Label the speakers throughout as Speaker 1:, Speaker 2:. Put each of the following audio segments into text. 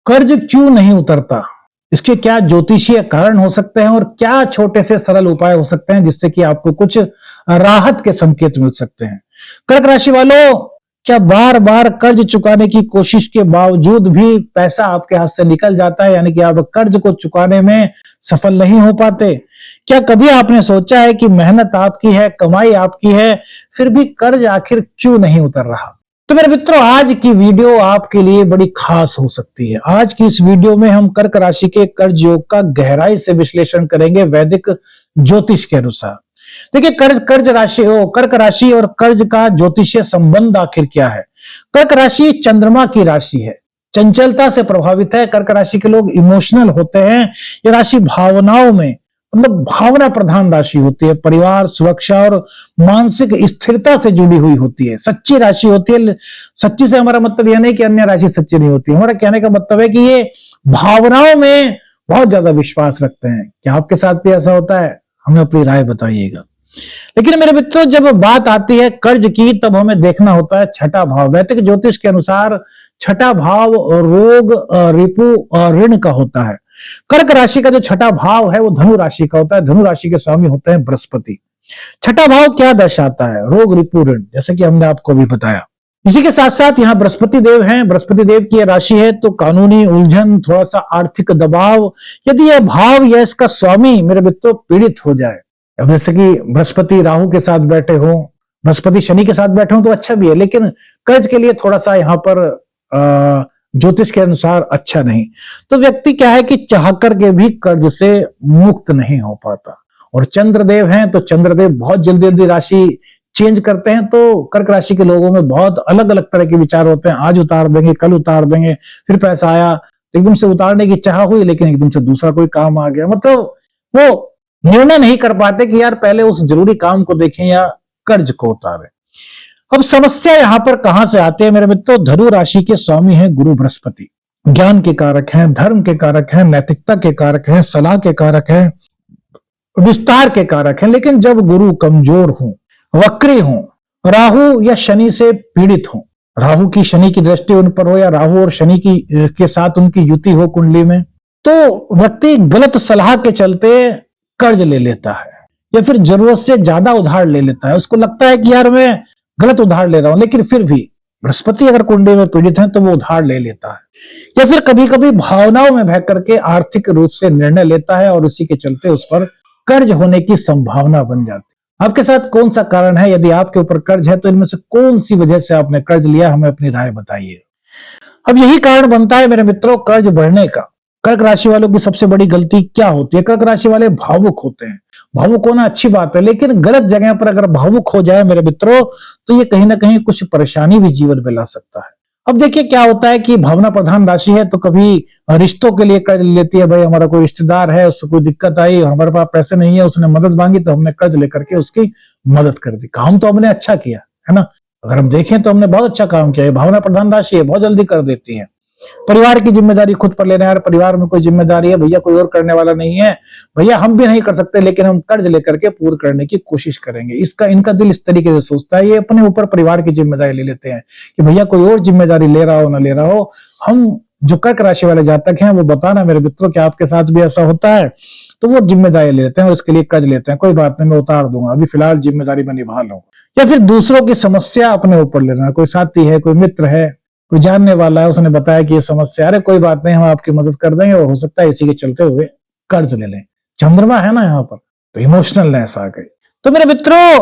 Speaker 1: कर्ज क्यों नहीं उतरता? इसके क्या ज्योतिषीय कारण हो सकते हैं और क्या छोटे से सरल उपाय हो सकते हैं जिससे कि आपको कुछ राहत के संकेत मिल सकते हैं? कर्क राशि वालों, क्या बार बार कर्ज चुकाने की कोशिश के बावजूद भी पैसा आपके हाथ से निकल जाता है, यानी कि आप कर्ज को चुकाने में सफल नहीं हो पाते? क्या कभी आपने सोचा है कि मेहनत आपकी है, कमाई आपकी है, फिर भी कर्ज आखिर क्यों नहीं उतर रहा? तो मेरे मित्रों, आज की वीडियो आपके लिए बड़ी खास हो सकती है। आज की इस वीडियो में हम कर्क राशि के कर्ज योग का गहराई से विश्लेषण करेंगे वैदिक ज्योतिष के अनुसार। देखिए, कर्क राशि और कर्ज का ज्योतिषीय संबंध आखिर क्या है? कर्क राशि चंद्रमा की राशि है, चंचलता से प्रभावित है। कर्क राशि के लोग इमोशनल होते हैं। ये राशि भावनाओं में, मतलब भावना प्रधान राशि होती है। परिवार, सुरक्षा और मानसिक स्थिरता से जुड़ी हुई होती है। सच्ची राशि होती है। सच्ची से हमारा मतलब यह नहीं कि अन्य राशि सच्ची नहीं होती। हमारा कहने का मतलब है कि ये भावनाओं में बहुत ज्यादा विश्वास रखते हैं। क्या आपके साथ भी ऐसा होता है? हमें अपनी राय बताइएगा। लेकिन मेरे मित्रों, जब बात आती है कर्ज की, तब हमें देखना होता है छठा भाव। वैदिक ज्योतिष के अनुसार छठा भाव रोग, रिपु और ऋण का होता है। कर्क राशि का जो छठा भाव है वो धनु राशि का होता है। धनु राशि के स्वामी होते हैं बृहस्पति। छठा भाव क्या दर्शाता है? रोग, रिपु, ऋण, जैसे कि हमने आपको भी बताया। इसी के साथ साथ यहाँ बृहस्पति देव हैं। बृहस्पति देव की यह राशि है, तो कानूनी उलझन, थोड़ा सा आर्थिक दबाव, यदि यह भाव या इसका स्वामी मेरे मित्रों पीड़ित हो जाए, अब जैसे कि बृहस्पति राहु के साथ बैठे हो, बृहस्पति शनि के साथ बैठे हो तो अच्छा भी है, लेकिन कर्ज के लिए थोड़ा सा यहाँ पर ज्योतिष के अनुसार अच्छा नहीं। तो व्यक्ति क्या है कि चाह करके भी कर्ज से मुक्त नहीं हो पाता। और चंद्रदेव हैं, तो चंद्रदेव बहुत जल्दी जल्दी राशि चेंज करते हैं। तो कर्क राशि के लोगों में बहुत अलग अलग तरह के विचार होते हैं। आज उतार देंगे, कल उतार देंगे, फिर पैसा आया, एकदम से उतारने की चाह हुई लेकिन एकदम से दूसरा कोई काम आ गया। मतलब वो निर्णय नहीं कर पाते कि यार पहले उस जरूरी काम को देखें या कर्ज को उतारें। अब समस्या यहां पर कहां से आती है मेरे मित्रों? धनु राशि के स्वामी हैं गुरु बृहस्पति। ज्ञान के कारक हैं, धर्म के कारक हैं, नैतिकता के कारक हैं, सलाह के कारक हैं, विस्तार के कारक हैं। लेकिन जब गुरु कमजोर हों, वक्री हों, राहु या शनि से पीड़ित हों, राहु की शनि की दृष्टि उन पर हो या राहु और शनि की के साथ उनकी युति हो कुंडली में, तो व्यक्ति गलत सलाह के चलते कर्ज ले लेता है या फिर जरूरत से ज्यादा उधार ले लेता है। उसको लगता है कि यार मैं गलत उधार ले रहा हूं, लेकिन फिर भी बृहस्पति अगर कुंडली में पीड़ित है तो वो उधार ले लेता है। या फिर कभी कभी भावनाओं में बह करके आर्थिक रूप से निर्णय लेता है और उसी के चलते उस पर कर्ज होने की संभावना बन जाती है। आपके साथ कौन सा कारण है? यदि आपके ऊपर कर्ज है तो इनमें से कौन सी वजह से आपने कर्ज लिया? हमें अपनी राय बताइए। अब यही कारण बनता है मेरे मित्रों कर्ज बढ़ने का। कर्क राशि वालों की सबसे बड़ी गलती क्या होती है? कर्क राशि वाले भावुक होते हैं। भावुक होना अच्छी बात है, लेकिन गलत जगह पर अगर भावुक हो जाए मेरे मित्रों, तो ये कहीं ना कहीं कुछ परेशानी भी जीवन में ला सकता है। अब देखिए क्या होता है कि भावना प्रधान राशि है, तो कभी रिश्तों के लिए कर्ज लेती है। भाई हमारा कोई रिश्तेदार है, उससे कोई दिक्कत आई, हमारे पास पैसे नहीं है, उसने मदद मांगी तो हमने कर्ज लेकर के उसकी मदद कर दी। काम तो हमने अच्छा किया है ना, अगर हम देखें तो हमने बहुत अच्छा काम किया है। भावना प्रधान राशि है, बहुत जल्दी कर देती है। परिवार की जिम्मेदारी खुद पर लेना है। यार परिवार में कोई जिम्मेदारी है भैया, कोई और करने वाला नहीं है भैया, हम भी नहीं कर सकते, लेकिन हम कर्ज लेकर के पूर्ण करने की कोशिश करेंगे। इनका दिल इस तरीके से सोचता है। ये अपने ऊपर परिवार की जिम्मेदारी ले लेते हैं कि भैया कोई और जिम्मेदारी ले रहा हो ना ले रहा हो, हम जो कर्क राशि वाले जातक हैं वो बताना मेरे मित्रों कि आपके साथ भी ऐसा होता है, तो वो जिम्मेदारी ले लेते हैं और उसके लिए कर्ज लेते हैं। कोई बात नहीं, मैं उतार दूंगा, अभी फिलहाल जिम्मेदारी मैं निभा लूंगा। या फिर दूसरों की समस्या अपने ऊपर ले लेना। कोई साथी है, कोई मित्र है, कोई जानने वाला है, उसने बताया कि ये समस्या, अरे कोई बात नहीं हम आपकी मदद कर देंगे, और हो सकता है इसी के चलते हुए कर्ज ले लें। चंद्रमा है ना यहाँ पर, तो इमोशनलनेस आ गई। तो मेरे मित्रों,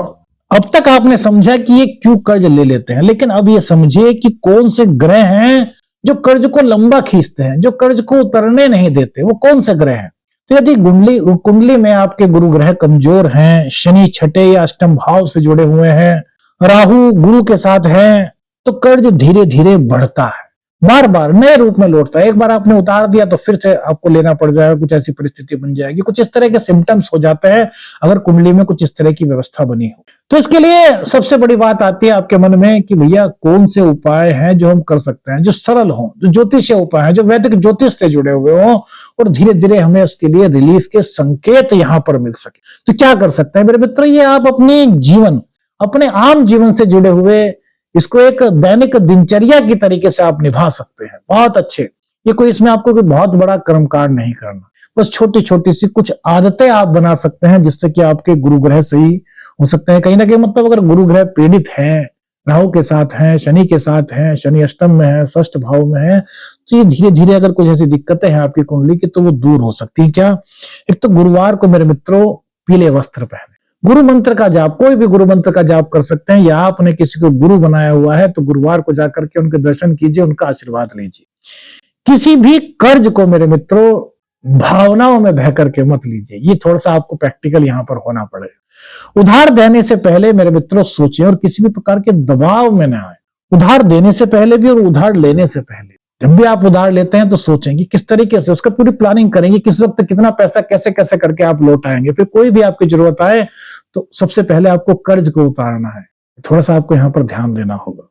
Speaker 1: अब तक आपने समझा कि ये क्यों कर्ज ले लेते हैं, लेकिन अब ये समझिए कि कौन से ग्रह हैं जो कर्ज को लंबा खींचते हैं, जो कर्ज को उतरने नहीं देते। वो कौन से ग्रह हैं? तो यदि कुंडली में आपके गुरु ग्रह कमजोर हैं, शनि छठे या अष्टम भाव से जुड़े हुए हैं, राहु गुरु के साथ हैं, तो कर्ज धीरे धीरे बढ़ता है, बार बार नए रूप में लौटता है। एक बार आपने उतार दिया तो फिर से आपको लेना पड़ जाएगा, कुछ ऐसी परिस्थिति बन जाएगी। कुछ इस तरह के सिम्टम्स हो जाते हैं अगर कुंडली में कुछ इस तरह की व्यवस्था बनी हो। तो इसके लिए सबसे बड़ी बात आती है आपके मन में कि भैया कौन से उपाय हैं जो हम कर सकते हैं, जो सरल हो, जो ज्योतिषीय उपाय हैं, जो वैदिक ज्योतिष से जुड़े हुए हो, और धीरे धीरे हमें उसके लिए रिलीफ के संकेत यहाँ पर मिल सके। तो क्या कर सकते हैं मेरे मित्र? ये आप अपने आम जीवन से जुड़े हुए इसको एक दैनिक दिनचर्या की तरीके से आप निभा सकते हैं। बहुत अच्छे ये कोई इसमें आपको कोई बहुत बड़ा कर्मकांड नहीं करना, बस छोटी छोटी सी कुछ आदतें आप बना सकते हैं जिससे कि आपके गुरु ग्रह सही हो सकते हैं। कहीं ना कहीं मतलब अगर गुरु ग्रह पीड़ित है, राहु के साथ है, शनि के साथ है, शनि अष्टम में है, षष्ठ भाव में है, तो ये धीरे धीरे अगर कुछ ऐसी दिक्कतें हैं आपकी कुंडली की तो वो दूर हो सकती है। क्या? एक तो गुरुवार को मेरे मित्रों पीले वस्त्र पहने, गुरु मंत्र का जाप, कोई भी गुरु मंत्र का जाप कर सकते हैं, या आपने किसी को गुरु बनाया हुआ है तो गुरुवार को जाकर के उनके दर्शन कीजिए, उनका आशीर्वाद लीजिए। किसी भी कर्ज को मेरे मित्रों भावनाओं में बह करके मत लीजिए, ये थोड़ा सा आपको प्रैक्टिकल यहां पर होना पड़ेगा। उधार देने से पहले मेरे मित्रों सोचें और किसी भी प्रकार के दबाव में ना आए। उधार देने से पहले भी और उधार लेने से पहले, जब भी आप उधार लेते हैं तो सोचें कि किस तरीके से, उसका पूरी प्लानिंग करेंगे, किस वक्त कितना पैसा कैसे कैसे करके आप लौट आएंगे। फिर कोई भी आपकी जरूरत आए तो सबसे पहले आपको कर्ज को उतारना है, थोड़ा सा आपको यहां पर ध्यान देना होगा।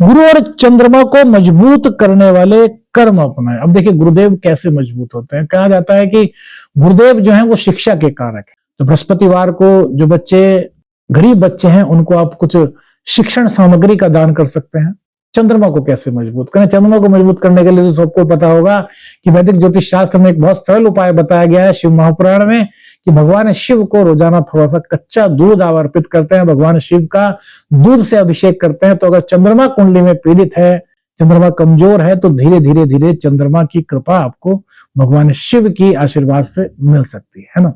Speaker 1: गुरु और चंद्रमा को मजबूत करने वाले कर्म अपनाएं। अब देखिए गुरुदेव कैसे मजबूत होते हैं, कहा जाता है कि गुरुदेव जो है वो शिक्षा के कारक है। तो बृहस्पतिवार को जो बच्चे गरीब बच्चे हैं उनको आप कुछ शिक्षण सामग्री का दान कर सकते हैं। चंद्रमा को कैसे मजबूत करें? चंद्रमा को मजबूत करने के लिए तो सबको पता होगा कि वैदिक ज्योतिष शास्त्र में एक बहुत सरल उपाय बताया गया है शिव महापुराण में, कि भगवान शिव को रोजाना थोड़ा सा कच्चा दूध अर्पित करते हैं, भगवान शिव का दूध से अभिषेक करते हैं। तो अगर चंद्रमा कुंडली में पीड़ित है, चंद्रमा कमजोर है, तो धीरे धीरे धीरे चंद्रमा की कृपा आपको भगवान शिव की आशीर्वाद से मिल सकती है ना।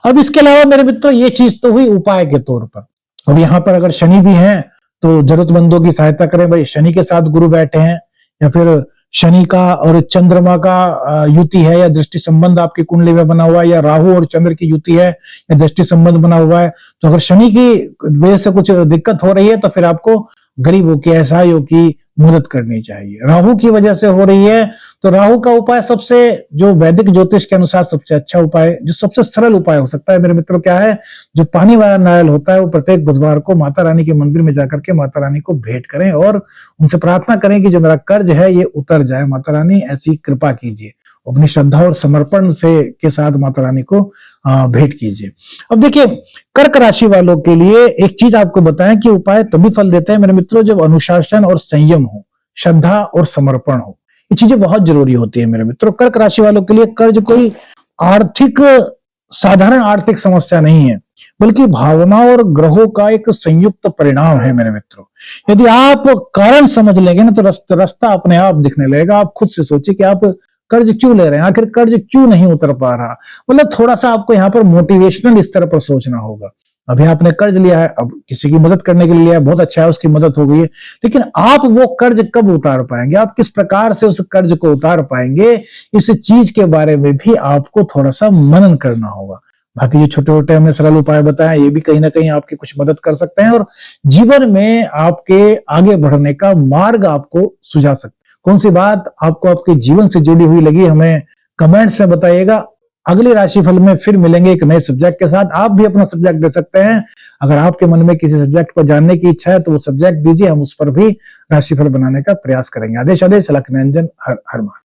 Speaker 1: अब इसके अलावा मेरे मित्रों ये चीज तो हुई उपाय के तौर पर। अब यहाँ पर अगर शनि भी है तो जरूरतमंदों की सहायता करें। भाई शनि के साथ गुरु बैठे हैं, या फिर शनि का और चंद्रमा का युति है, या दृष्टि संबंध आपकी कुंडली में बना हुआ है, या राहु और चंद्र की युति है, या दृष्टि संबंध बना हुआ है, तो अगर शनि की वजह से कुछ दिक्कत हो रही है तो फिर आपको गरीबों की, असहायों की मदद करनी चाहिए। राहु की वजह से हो रही है तो राहु का उपाय सबसे, जो वैदिक ज्योतिष के अनुसार सबसे अच्छा उपाय, जो सबसे सरल उपाय हो सकता है मेरे मित्रों, क्या है? जो पानी वाला नारियल होता है वो प्रत्येक बुधवार को माता रानी के मंदिर में जाकर के माता रानी को भेंट करें और उनसे प्रार्थना करें कि जो मेरा कर्ज है ये उतर जाए, माता रानी ऐसी कृपा कीजिए। अपनी श्रद्धा और समर्पण से के साथ माता रानी को भेंट कीजिए। अब देखिए कर्क राशि वालों के लिए एक चीज आपको बताएं कि उपाय तभी फल देते हैं मेरे मित्रों जब अनुशासन और संयम हो, श्रद्धा और समर्पण हो। ये चीजें बहुत जरूरी होती है मेरे मित्रों। कर्क राशि वालों के लिए कर्ज कोई आर्थिक, साधारण आर्थिक समस्या नहीं है, बल्कि भावना और ग्रहों का एक संयुक्त परिणाम है मेरे मित्रों। यदि आप कारण समझ लेंगे ना तो रास्ता अपने आप दिखने लगेगा। आप खुद से सोचिए कि आप कर्ज क्यों ले रहे हैं, आखिर कर्ज क्यों नहीं उतर पा रहा। मतलब थोड़ा सा आपको यहाँ पर मोटिवेशनल स्तर पर सोचना होगा। अभी आपने कर्ज लिया है, अब किसी की मदद करने के लिए लिया है, बहुत अच्छा है, उसकी मदद हो गई है, लेकिन आप वो कर्ज कब उतार पाएंगे, आप किस प्रकार से उस कर्ज को उतार पाएंगे, इस चीज के बारे में भी आपको थोड़ा सा मनन करना होगा। बाकी ये छोटे छोटे हमने सरल उपाय बताए, ये भी कहीं ना कहीं आपकी कुछ मदद कर सकते हैं और जीवन में आपके आगे बढ़ने का मार्ग आपको सुझा सकते हैं। कौन सी बात आपको आपके जीवन से जुड़ी हुई लगी हमें कमेंट्स में बताइएगा। अगले राशिफल में फिर मिलेंगे एक नए सब्जेक्ट के साथ। आप भी अपना सब्जेक्ट दे सकते हैं। अगर आपके मन में किसी सब्जेक्ट पर जानने की इच्छा है तो वो सब्जेक्ट दीजिए, हम उस पर भी राशिफल बनाने का प्रयास करेंगे। आदेश आदेश, अलख निरंजन, हर हर महादेव।